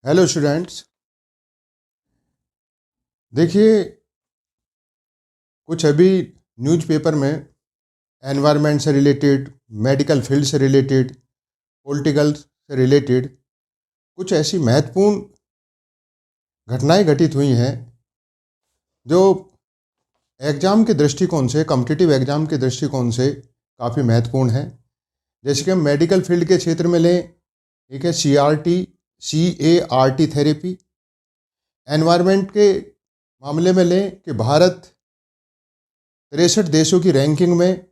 Hello students. देखिए, कुछ अभी न्यूज़पेपर में एनवायरनमेंट से रिलेटेड, मेडिकल फील्ड से रिलेटेड, पॉलिटिकल से रिलेटेड कुछ ऐसी महत्वपूर्ण घटनाएं घटित हुई हैं जो एग्ज़ाम के दृष्टिकोण से, कॉम्पिटिटिव एग्ज़ाम के दृष्टिकोण से काफ़ी महत्वपूर्ण है। जैसे कि हम मेडिकल फील्ड के क्षेत्र में लें, एक है CAR-T थेरेपी। एनवायरनमेंट के मामले में लें कि भारत 63 देशों की रैंकिंग में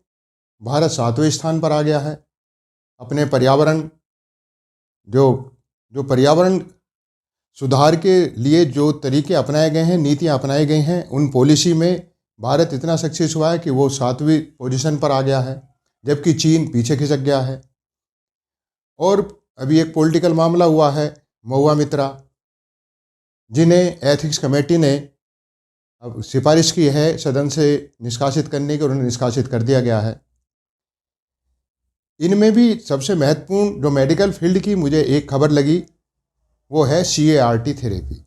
भारत 7वें स्थान पर आ गया है। अपने पर्यावरण जो जो पर्यावरण सुधार के लिए जो तरीके अपनाए गए हैं, नीतियां अपनाई गई हैं, उन पॉलिसी में भारत इतना सक्सेस हुआ है कि वो 7वीं पोजीशन पर आ गया है, जबकि चीन पीछे खिसक गया है। और अभी एक पॉलिटिकल मामला हुआ है, महुआ मित्रा, जिन्हें एथिक्स कमेटी ने अब सिफारिश की है सदन से निष्कासित करने की, और उन्हें निष्कासित कर दिया गया है। इनमें भी सबसे महत्वपूर्ण जो मेडिकल फील्ड की मुझे एक खबर लगी वो है CAR-T थेरेपी।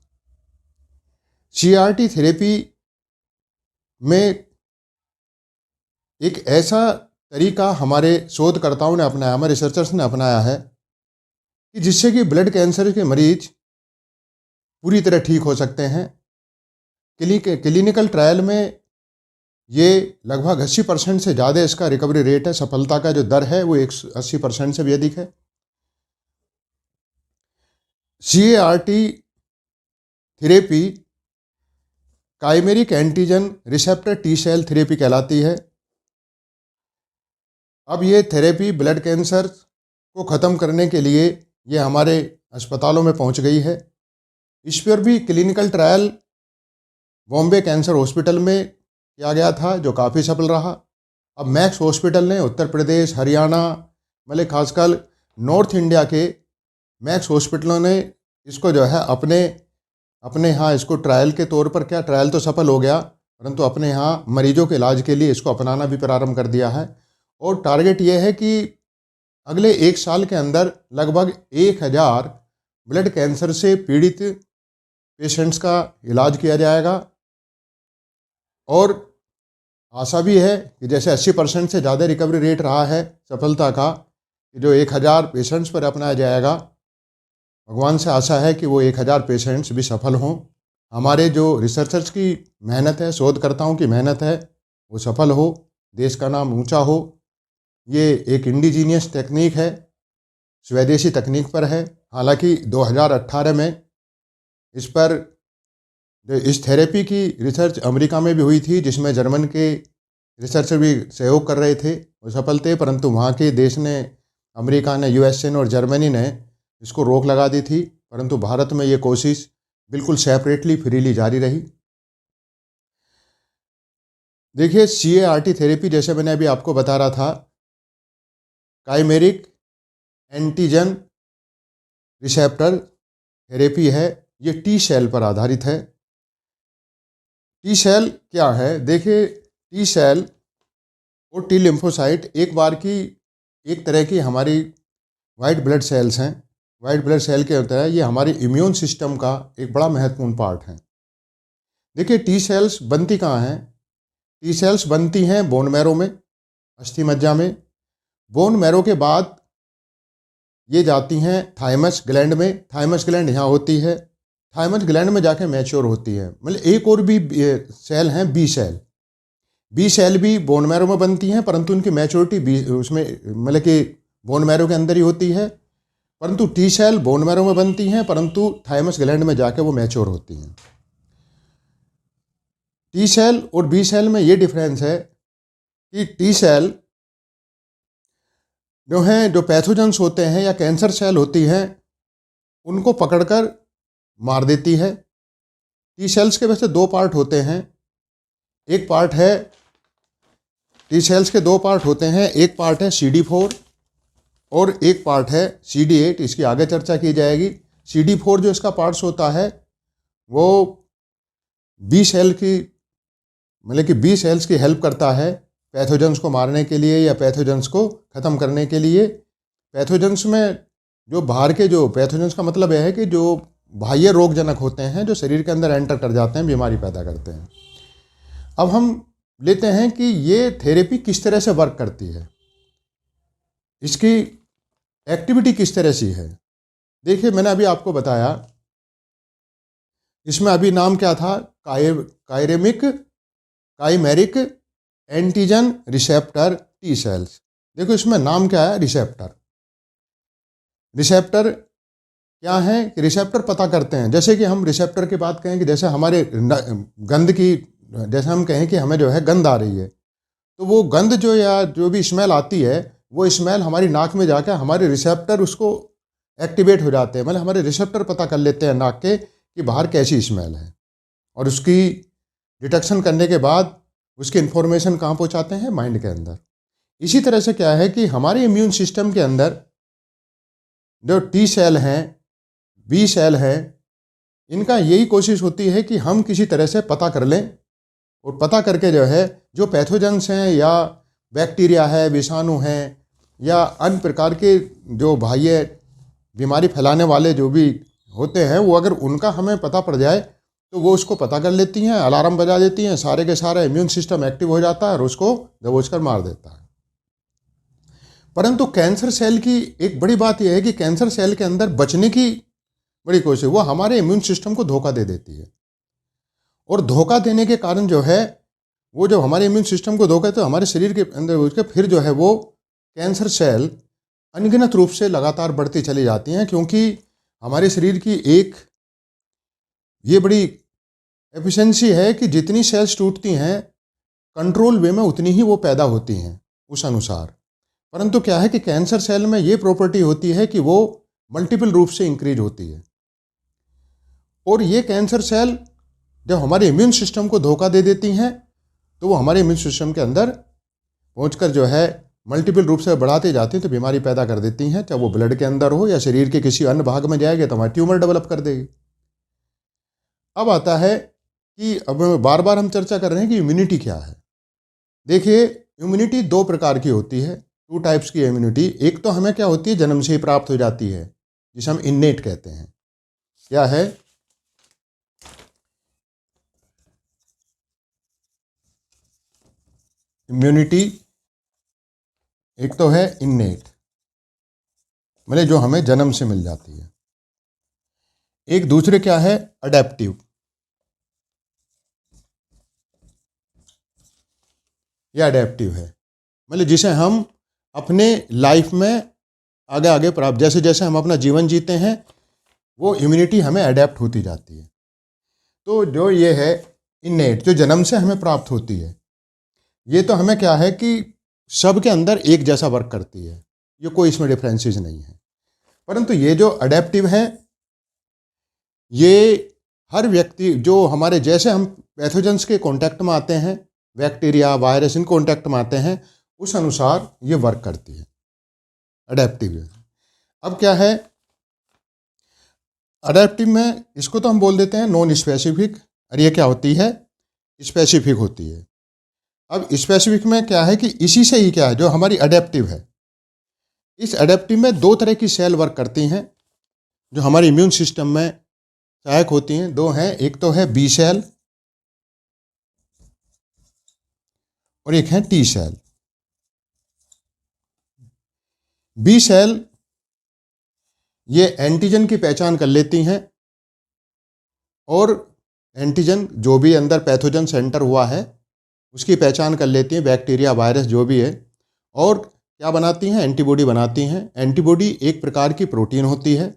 CAR-T थेरेपी में एक ऐसा तरीका हमारे शोधकर्ताओं ने अपनाया, हमारे रिसर्चर्स ने अपनाया है कि जिससे कि ब्लड कैंसर के मरीज पूरी तरह ठीक हो सकते हैं। क्लिनिकल ट्रायल में ये लगभग 80% से ज़्यादा इसका रिकवरी रेट है, सफलता का जो दर है वो 80% से भी अधिक है। CAR-T therapy chimeric antigen receptor T cell therapy कहलाती है। अब ये थेरेपी ब्लड कैंसर को ख़त्म करने के लिए ये हमारे अस्पतालों में पहुंच गई है। इस पर भी clinical trial Bombay cancer hospital में किया गया था, जो काफ़ी सफल रहा। अब मैक्स हॉस्पिटल ने उत्तर प्रदेश, हरियाणा, मतलब खासकर नॉर्थ इंडिया के मैक्स हॉस्पिटलों ने इसको जो है अपने अपने यहाँ इसको ट्रायल के तौर पर, क्या ट्रायल तो सफल हो गया, परंतु अपने यहाँ मरीजों के इलाज के लिए इसको अपनाना भी प्रारंभ कर दिया है। और टारगेट ये है कि अगले 1 साल के अंदर लगभग 1000 ब्लड कैंसर से पीड़ित पेशेंट्स का इलाज किया जाएगा। और आशा भी है कि जैसे 80% से ज़्यादा रिकवरी रेट रहा है सफलता का, कि जो 1000 पेशेंट्स पर अपनाया जाएगा, भगवान से आशा है कि वो 1000 पेशेंट्स भी सफल हों। हमारे जो रिसर्चर्स की मेहनत है, शोधकर्ताओं की मेहनत है, वो सफल हो, देश का नाम ऊंचा हो। ये एक इंडिजीनियस टेक्निक है, स्वदेशी तकनीक पर है। हालांकि 2018 में इस पर जो इस थेरेपी की रिसर्च अमेरिका में भी हुई थी, जिसमें जर्मन के रिसर्चर भी सहयोग कर रहे थे, वो सफल थे, परंतु वहाँ के देश ने, अमेरिका ने, USA ने और जर्मनी ने इसको रोक लगा दी थी। परंतु भारत में ये कोशिश बिल्कुल सेपरेटली, फ्रीली जारी रही। देखिए, CAR-T थेरेपी, जैसे मैंने अभी आपको बता रहा था, काइमेरिक एंटीजन रिसेप्टर थेरेपी है। ये टी सेल पर आधारित है। टी सेल क्या है? देखिए, टी सेल और टी लिम्फोसाइट एक तरह की हमारी वाइट ब्लड सेल्स हैं। वाइट ब्लड सेल के तरह ये हमारी इम्यून सिस्टम का एक बड़ा महत्वपूर्ण पार्ट है। देखिए, टी सेल्स बनती कहाँ हैं? टी सेल्स बनती हैं बोन मैरो में, अस्थि मज्जा में। बोन मैरो के बाद ये जाती हैं थाइमस ग्लैंड में। थाइमस ग्लैंड यहाँ होती है। थाइमस ग्लैंड में जाके मैच्योर होती है। मतलब एक और भी सेल हैं, बी सेल। बी सेल भी बोन मैरो में बनती हैं, परंतु उनकी मैच्योरिटी बी उसमें, मतलब कि बोन मैरो के अंदर ही होती है। परंतु टी सेल बोन मैरो में बनती हैं, परंतु थाइमस ग्लैंड में जाके वो मैच्योर होती हैं। टी सेल और बी सेल में ये डिफरेंस है कि टी सेल जो हैं, जो पैथोजेंस होते हैं या कैंसर सेल होती हैं, उनको पकड़कर मार देती है। टी सेल्स के वैसे 2 पार्ट होते हैं। एक पार्ट है, टी सेल्स के 2 पार्ट होते हैं। एक पार्ट है CD4 और एक पार्ट है CD8। इसकी आगे चर्चा की जाएगी। CD4 जो इसका पार्ट्स होता है वो बी सेल की, मतलब कि बी सेल्स की हेल्प करता है पैथोजेंस को मारने के लिए या पैथोजेंस को ख़त्म करने के लिए। पैथोजेंस में जो बाहर के जो पैथोजेंस का मतलब यह है कि जो बाह्य रोगजनक होते हैं जो शरीर के अंदर एंटर कर जाते हैं, बीमारी पैदा करते हैं। अब हम लेते हैं कि ये थेरेपी किस तरह से वर्क करती है, इसकी एक्टिविटी किस तरह से है। देखिए, मैंने अभी आपको बताया, इसमें अभी नाम क्या था, chimeric antigen receptor T cells. देखो इसमें नाम क्या है, रिसेप्टर। रिसेप्टर क्या है कि रिसेप्टर पता करते हैं, जैसे कि हम रिसेप्टर की बात कहें कि जैसे हमारे गंध की, जैसे हम कहें कि हमें जो है गंध आ रही है, तो वो गंध जो या जो भी स्मेल आती है, वो स्मेल हमारी नाक में जाकर हमारे रिसेप्टर उसको एक्टिवेट हो जाते हैं, मतलब हमारे रिसेप्टर पता कर लेते हैं नाक के कि बाहर कैसी स्मेल है, और उसकी डिटेक्शन करने के बाद उसकी इन्फॉर्मेशन कहाँ पहुँचाते हैं, माइंड के अंदर। इसी तरह से क्या है कि हमारे इम्यून सिस्टम के अंदर जो टी सेल हैं, बी सेल हैं, इनका यही कोशिश होती है कि हम किसी तरह से पता कर लें, और पता करके जो है जो पैथोजेंस हैं या बैक्टीरिया है, विषाणु हैं, या अन्य प्रकार के जो बाह्य बीमारी फैलाने वाले जो भी होते हैं, वो अगर उनका हमें पता पड़ जाए तो वो उसको पता कर लेती हैं, अलार्म बजा देती हैं, सारे के सारा इम्यून सिस्टम एक्टिव हो जाता है और उसको दबोच कर मार देता है। परंतु कैंसर सेल की एक बड़ी बात यह है कि कैंसर सेल के अंदर बचने की बड़ी कोशिश, वो हमारे इम्यून सिस्टम को धोखा दे देती है, और धोखा देने के कारण जो है वो जो हमारे इम्यून सिस्टम को धोखा, तो हमारे शरीर के अंदर उसके फिर जो है वो कैंसर सेल अनगिनत रूप से लगातार बढ़ती चली जाती हैं, क्योंकि हमारे शरीर की एक ये बड़ी एफिशिएंसी है कि जितनी सेल्स टूटती हैं कंट्रोल वे में उतनी ही वो पैदा होती हैं उस अनुसार। परंतु क्या है कि कैंसर सेल में ये प्रॉपर्टी होती है कि वो मल्टीपल रूप से इंक्रीज होती है, और ये कैंसर सेल जब हमारे इम्यून सिस्टम को धोखा दे देती हैं तो वो हमारे इम्यून सिस्टम के अंदर पहुंचकर जो है मल्टीपल रूप से बढ़ाती जाती हैं, तो बीमारी पैदा कर देती हैं, चाहे वो ब्लड के अंदर हो या शरीर के किसी अन्य भाग में जाएगी तो हमारा ट्यूमर डेवलप कर देगी। अब आता है कि अब बार बार हम चर्चा कर रहे हैं कि इम्यूनिटी क्या है। देखिए, इम्यूनिटी दो प्रकार की होती है, टू टाइप्स की इम्यूनिटी। एक तो हमें क्या होती है, जन्म से ही प्राप्त हो जाती है, जिसे हम इन्नेट कहते हैं। क्या है, इम्यूनिटी एक तो है इन्नेट, मतलब जो हमें जन्म से मिल जाती है। एक दूसरे क्या है, अडेप्टिव। यह अडेप्टिव है, मतलब जिसे हम अपने लाइफ में आगे आगे प्राप्त, जैसे जैसे हम अपना जीवन जीते हैं वो इम्यूनिटी हमें अडेप्ट होती जाती है। तो जो ये है इन्नेट, जो जन्म से हमें प्राप्त होती है, ये तो हमें क्या है कि सबके अंदर एक जैसा वर्क करती है, ये कोई इसमें डिफरेंसेस नहीं है। परंतु ये जो अडेप्टिव है, ये हर व्यक्ति जो हमारे जैसे हम पैथोजेंस के कांटेक्ट में आते हैं, बैक्टीरिया, वायरस, इन कांटेक्ट में आते हैं, उस अनुसार ये वर्क करती है, अडेप्टिव है। अब क्या है अडेप्टिव में, इसको तो हम बोल देते हैं नॉन स्पेसिफिक, और ये क्या होती है, स्पेसिफिक होती है। अब स्पेसिफिक में क्या है कि इसी से ही क्या है, जो हमारी अडेप्टिव है, इस अडेप्टिव में दो तरह की सेल वर्क करती हैं जो हमारे इम्यून सिस्टम में सहायक होती हैं। दो हैं, एक तो है बी सेल और एक है टी सेल। बी सेल ये एंटीजन की पहचान कर लेती हैं, और एंटीजन जो भी अंदर पैथोजन सेंटर हुआ है उसकी पहचान कर लेती हैं, बैक्टीरिया, वायरस जो भी है, और क्या बनाती हैं, एंटीबॉडी बनाती हैं। एंटीबॉडी एक प्रकार की प्रोटीन होती है,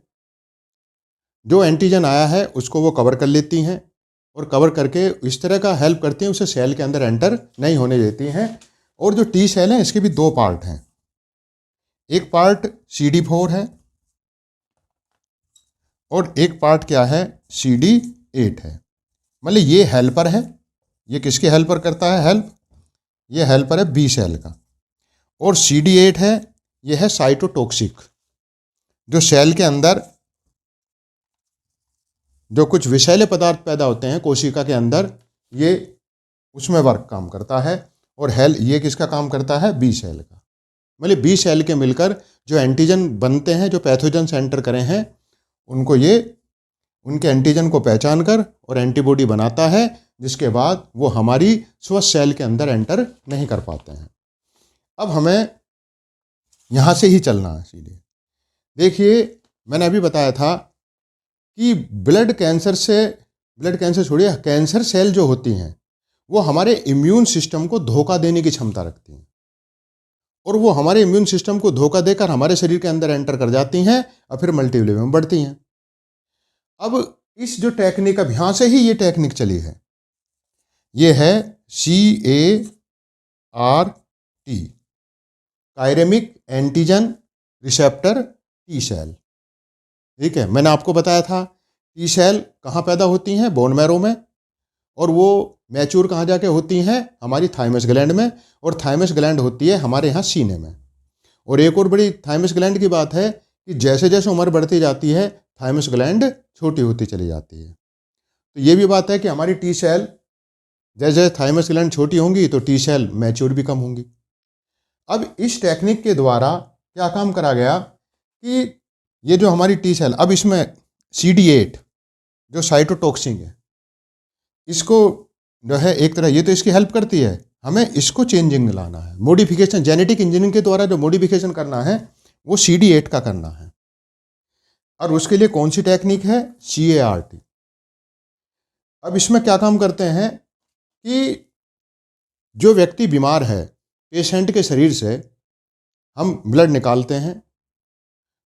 जो एंटीजन आया है उसको वो कवर कर लेती हैं, और कवर करके इस तरह का हेल्प करती हैं, उसे सेल के अंदर एंटर नहीं होने देती हैं। और जो टी सेल हैं, इसके भी दो पार्ट हैं, एक पार्ट CD4 है और एक पार्ट क्या है, CD8 है। मतलब ये हेल्पर है, ये किसके हेल्पर करता है, ये हेल्पर है बी सेल का। और CD8 है, ये है साइटोटॉक्सिक, जो सेल के अंदर जो कुछ विषैले पदार्थ पैदा होते हैं कोशिका के अंदर, ये उसमें वर्क काम करता है। और ये किसका काम करता है, बी सेल का। मतलब बी सेल के मिलकर जो एंटीजन बनते हैं, जो पैथोजन एंटर करें हैं, उनको ये उनके एंटीजन को पहचान कर और एंटीबॉडी बनाता है, जिसके बाद वो हमारी स्वस्थ सेल के अंदर एंटर नहीं कर पाते हैं। अब हमें यहाँ से ही चलना है सीधे। देखिए, मैंने अभी बताया था कि ब्लड कैंसर छोड़िए, कैंसर सेल जो होती हैं वो हमारे इम्यून सिस्टम को धोखा देने की क्षमता रखती हैं, और वो हमारे इम्यून सिस्टम को धोखा देकर हमारे शरीर के अंदर एंटर कर जाती हैं और फिर मल्टीप्लाई में बढ़ती हैं। अब इस जो टेक्निक, अब यहाँ से ही ये टेक्निक चली है, ये है CAR-T, कायरेमिक एंटीजन रिसेप्टर टी सेल। ठीक है, मैंने आपको बताया था टी सेल कहाँ पैदा होती हैं, बोन मैरो में, और वो मैच्योर कहाँ जाके होती हैं, हमारी थाइमस ग्लैंड में, और थाइमस ग्लैंड होती है हमारे यहाँ सीने में। और एक और बड़ी थाइमस ग्लैंड की बात है कि जैसे जैसे उम्र बढ़ती जाती है थाइमस ग्लैंड छोटी होती चली जाती है। तो ये भी बात है कि हमारी टी सेल जैसे जैसे थाइमस ग्लैंड छोटी होंगी तो टी सेल मैच्योर भी कम होंगी। अब इस टेक्निक के द्वारा क्या काम करा गया कि ये जो हमारी टी सेल, अब इसमें CD8 जो साइटोटॉक्सिन है, इसको जो है एक तरह ये तो इसकी हेल्प करती है, हमें इसको चेंजिंग में लाना है, मॉडिफिकेशन, जेनेटिक इंजीनियरिंग के द्वारा जो मॉडिफिकेशन करना है वो CD8 का करना है। और उसके लिए कौन सी टेक्निक है, CAR-T। अब इसमें क्या काम करते हैं कि जो व्यक्ति बीमार है, पेशेंट के शरीर से हम ब्लड निकालते हैं।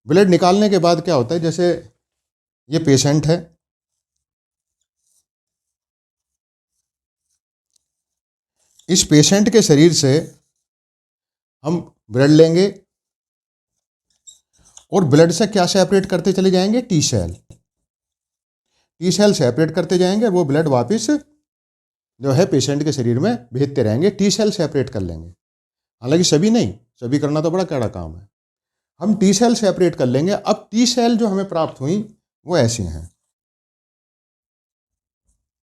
ब्लड निकालने के बाद क्या होता है, जैसे ये पेशेंट है, इस पेशेंट के शरीर से हम ब्लड लेंगे और ब्लड से क्या सेपरेट करते चले जाएंगे, T cell. T cell separate करते जाएंगे, वो ब्लड वापस जो है पेशेंट के शरीर में भेजते रहेंगे, टी सेल सेपरेट कर लेंगे। हालांकि सभी नहीं, सभी करना तो बड़ा कड़ा काम है, हम टी सेल सेपरेट कर लेंगे। अब टी सेल जो हमें प्राप्त हुई वो ऐसी हैं,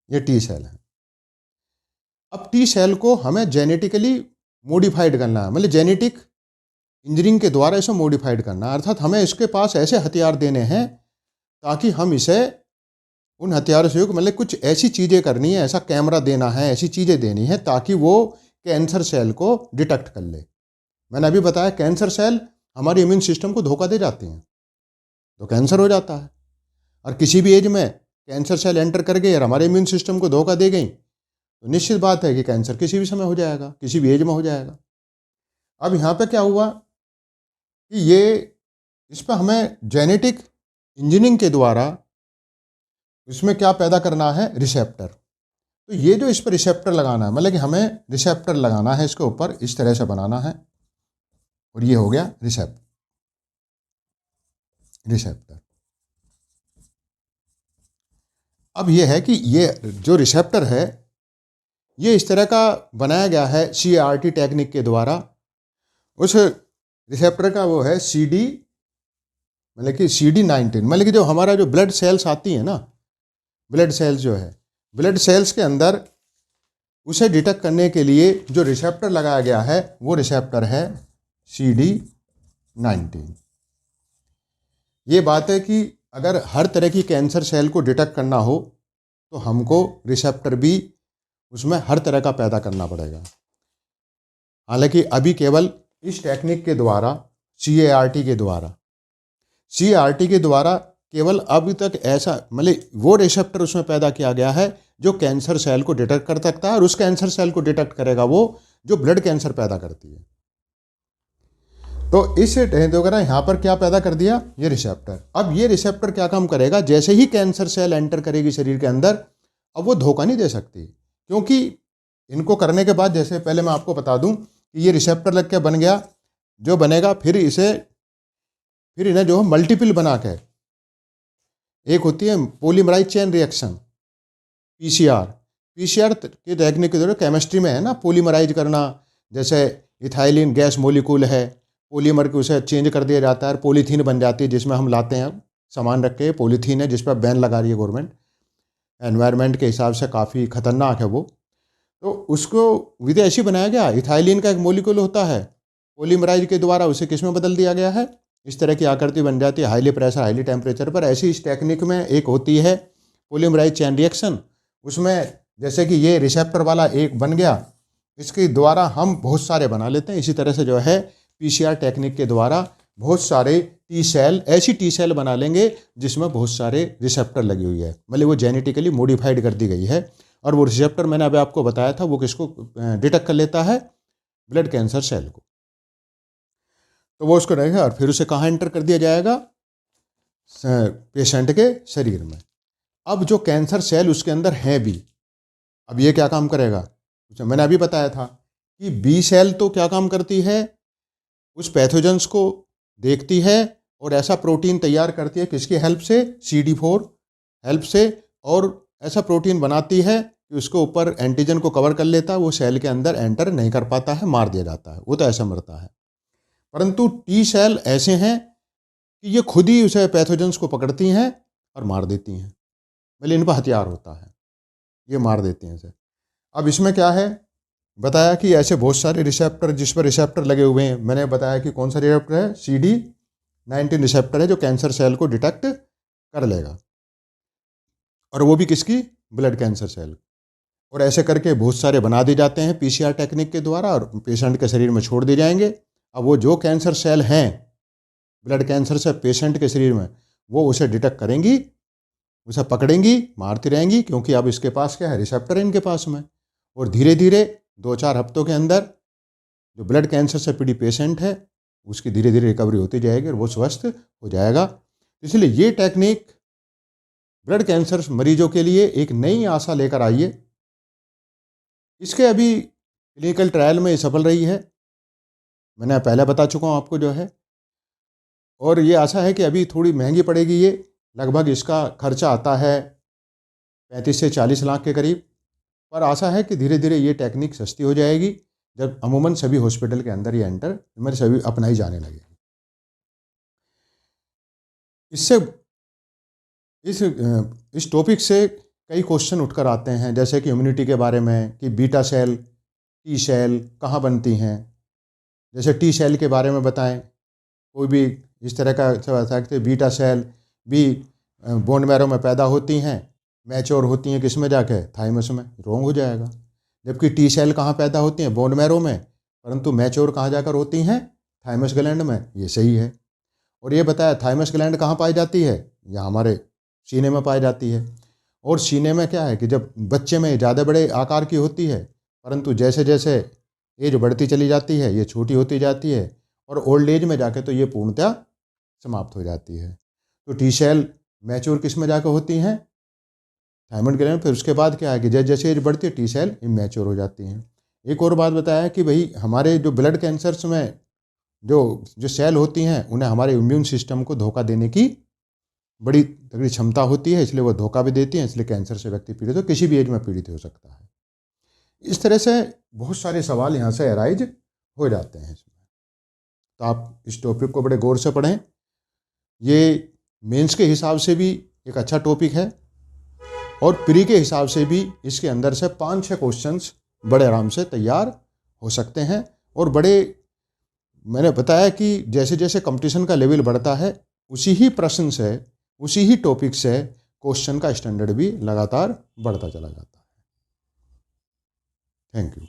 ये टी सेल है। अब टी सेल को हमें जेनेटिकली मॉडिफाइड करना है, मतलब जेनेटिक इंजीनियरिंग के द्वारा इसे मॉडिफाइड करना है, अर्थात हमें इसके पास ऐसे हथियार देने हैं ताकि हम इसे उन हथियारों से, मतलब कुछ ऐसी चीज़ें करनी है, ऐसा कैमरा देना है, ऐसी चीज़ें देनी है ताकि वो कैंसर सेल को डिटेक्ट कर ले। मैंने अभी बताया कैंसर सेल हमारे इम्यून सिस्टम को धोखा दे जाती हैं तो कैंसर हो जाता है, और किसी भी एज में कैंसर सेल एंटर कर गई और हमारे इम्यून सिस्टम को धोखा दे गई तो निश्चित बात है कि कैंसर किसी भी समय हो जाएगा, किसी भी एज में हो जाएगा। अब यहाँ पे क्या हुआ कि ये इस पर हमें जेनेटिक इंजीनियरिंग के द्वारा इसमें क्या पैदा करना है, रिसेप्टर। तो ये जो इस पर रिसेप्टर लगाना है, मतलब कि हमें रिसेप्टर लगाना है इसके ऊपर, इस तरह से बनाना है, और ये हो गया रिसेप्टर। अब ये है कि ये जो रिसेप्टर है ये इस तरह का बनाया गया है CAR-T टेक्निक के द्वारा। उस रिसेप्टर का वो है मतलब कि CD19, मतलब कि जो हमारा जो ब्लड सेल्स आती है ना, ब्लड सेल्स जो है, ब्लड सेल्स के अंदर उसे डिटेक्ट करने के लिए जो रिसेप्टर लगाया गया है वो रिसेप्टर है CD19। ये बात है कि अगर हर तरह की कैंसर सेल को डिटेक्ट करना हो तो हमको रिसेप्टर भी उसमें हर तरह का पैदा करना पड़ेगा। हालांकि अभी केवल इस टेक्निक के द्वारा CAR-T के द्वारा केवल अभी तक ऐसा, मतलब वो रिसेप्टर उसमें पैदा किया गया है जो कैंसर सेल को डिटेक्ट कर सकता है, और उस कैंसर सेल को डिटेक्ट करेगा वो जो ब्लड कैंसर पैदा करती है। तो इस वगैरह यहाँ पर क्या पैदा कर दिया, ये रिसेप्टर। अब ये रिसेप्टर क्या काम करेगा, जैसे ही कैंसर सेल एंटर करेगी शरीर के अंदर, अब वो धोखा नहीं दे सकती, क्योंकि इनको करने के बाद, जैसे पहले मैं आपको बता दूं कि ये रिसेप्टर लग के बन गया, जो बनेगा फिर इन्हें जो मल्टीपल बना के, एक होती है पॉलीमराइज चेन रिएक्शन पीसीआर की टेक्निक के द्वारा केमिस्ट्री में है ना, पॉलीमराइज करना, जैसे इथाइलिन गैस मोलिकूल है, पॉलीमर को उसे चेंज कर दिया जाता है, पॉलीथीन बन जाती है जिसमें हम लाते हैं सामान रख के। पॉलीथीन है जिस पर बैन लगा रही है गवर्नमेंट, एनवायरनमेंट के हिसाब से काफ़ी खतरनाक है वो। तो उसको विधि ऐसी बनाया गया, इथाइलिन का एक मोलिकूल होता है, पॉलीमराइज के द्वारा उसे किस में बदल दिया गया है, इस तरह की आकृति बन जाती है हाईली प्रेशर हाईली टेम्परेचर पर। ऐसी इस टेक्निक में एक होती है पॉलीमराइज चेन रिएक्शन। उसमें जैसे कि ये रिसेप्टर वाला एक बन गया, इसके द्वारा हम बहुत सारे बना लेते हैं। इसी तरह से जो है पीसीआर टेक्निक के द्वारा बहुत सारे टी सेल, ऐसी टी सेल बना लेंगे जिसमें बहुत सारे रिसेप्टर लगी हुई है, मतलब वो जेनेटिकली मॉडिफाइड कर दी गई है। और वो रिसेप्टर मैंने अभी आपको बताया था वो किसको डिटेक्ट कर लेता है, ब्लड कैंसर सेल को। तो वो उसको रहेगा और फिर उसे कहाँ एंटर कर दिया जाएगा, पेशेंट के शरीर में। अब जो कैंसर सेल उसके अंदर है भी, अब ये क्या काम करेगा, मैंने अभी बताया था कि बी सेल तो क्या काम करती है, उस पैथोजेंस को देखती है और ऐसा प्रोटीन तैयार करती है किसकी हेल्प से, CD4 हेल्प से, और ऐसा प्रोटीन बनाती है कि उसको ऊपर एंटीजन को कवर कर लेता है, वो सेल के अंदर एंटर नहीं कर पाता है, मार दिया जाता है, वो तो ऐसा मरता है। परंतु टी सेल ऐसे हैं कि ये खुद ही उसे पैथोजेंस को पकड़ती हैं और मार देती हैं, मतलब इन पर हथियार होता है, ये मार देती हैं इसे। अब इसमें क्या है, बताया कि ऐसे बहुत सारे रिसेप्टर, जिस पर रिसेप्टर लगे हुए हैं, मैंने बताया कि कौन सा रिसेप्टर है, CD19 रिसेप्टर है जो कैंसर सेल को डिटेक्ट कर लेगा, और वो भी किसकी, ब्लड कैंसर सेल। और ऐसे करके बहुत सारे बना दिए जाते हैं पीसीआर टेक्निक के द्वारा और पेशेंट के शरीर में छोड़ दिए जाएंगे। अब वो जो कैंसर सेल हैं ब्लड कैंसर से पेशेंट के शरीर में, वो उसे डिटेक्ट करेंगी, उसे पकड़ेंगी, मारती रहेंगी, क्योंकि अब इसके पास क्या है, रिसेप्टर है इनके पास में। और धीरे धीरे 2-4 हफ्तों के अंदर जो ब्लड कैंसर से पीड़ित पेशेंट है उसकी धीरे धीरे रिकवरी होती जाएगी और वो स्वस्थ हो जाएगा। इसलिए ये टेक्निक ब्लड कैंसर मरीजों के लिए एक नई आशा लेकर आई है। इसके अभी क्लिनिकल ट्रायल में सफल रही है, मैंने पहले बता चुका हूँ आपको जो है। और ये आशा है कि अभी थोड़ी महंगी पड़ेगी ये, लगभग इसका खर्चा आता है 35 से 40 लाख के करीब, पर आशा है कि धीरे धीरे ये टेक्निक सस्ती हो जाएगी जब अमूमन सभी हॉस्पिटल के अंदर ये एंटर मेरे सभी अपनाई जाने लगेगी। इससे इस टॉपिक से कई क्वेश्चन उठकर आते हैं, जैसे कि इम्यूनिटी के बारे में, कि बीटा सेल टी सेल कहाँ बनती हैं, जैसे टी सेल के बारे में बताएं, कोई भी इस तरह का सकते, बीटा सेल भी बोन मैरो में पैदा होती हैं, मैच्योर होती हैं किस में जाके, थाइमस में, रॉन्ग हो जाएगा। जबकि टी सेल कहाँ पैदा होती हैं, बोन मैरो में, परंतु मैच्योर कहाँ जाकर होती हैं, थाइमस ग्लैंड में, ये सही है। और ये बताया थाइमस ग्लैंड कहाँ पाई जाती है, या हमारे सीने में पाई जाती है। और सीने में क्या है कि जब बच्चे में ज़्यादा बड़े आकार की होती है, परंतु जैसे जैसे एज बढ़ती चली जाती है ये छोटी होती जाती है, और ओल्ड एज में जाके तो ये पूर्णतः समाप्त हो जाती है। तो टी सेल मैच्योर किस में जाकर होती हैं, थायराइड ग्लैंड। फिर उसके बाद क्या है कि जैसे जैसे एज बढ़ती है टी सेल इमैच्योर हो जाती हैं। एक और बात बताया कि भाई हमारे जो ब्लड कैंसर्स में जो जो सेल होती हैं उन्हें हमारे इम्यून सिस्टम को धोखा देने की बड़ी तगड़ी क्षमता होती है, इसलिए वो धोखा भी देती हैं, इसलिए कैंसर से व्यक्ति पीड़ित हो, किसी भी एज में पीड़ित हो सकता है। इस तरह से बहुत सारे सवाल यहाँ से अराइज हो जाते हैं इसमें। तो आप इस टॉपिक को बड़े गौर से पढ़ें, ये मेंस के हिसाब से भी एक अच्छा टॉपिक है और प्री के हिसाब से भी इसके अंदर से 5-6 क्वेश्चंस बड़े आराम से तैयार हो सकते हैं। और बड़े मैंने बताया कि जैसे जैसे कंपटीशन का लेवल बढ़ता है उसी ही प्रश्न से, उसी ही टॉपिक से क्वेश्चन का स्टैंडर्ड भी लगातार बढ़ता चला जाता है। Thank you.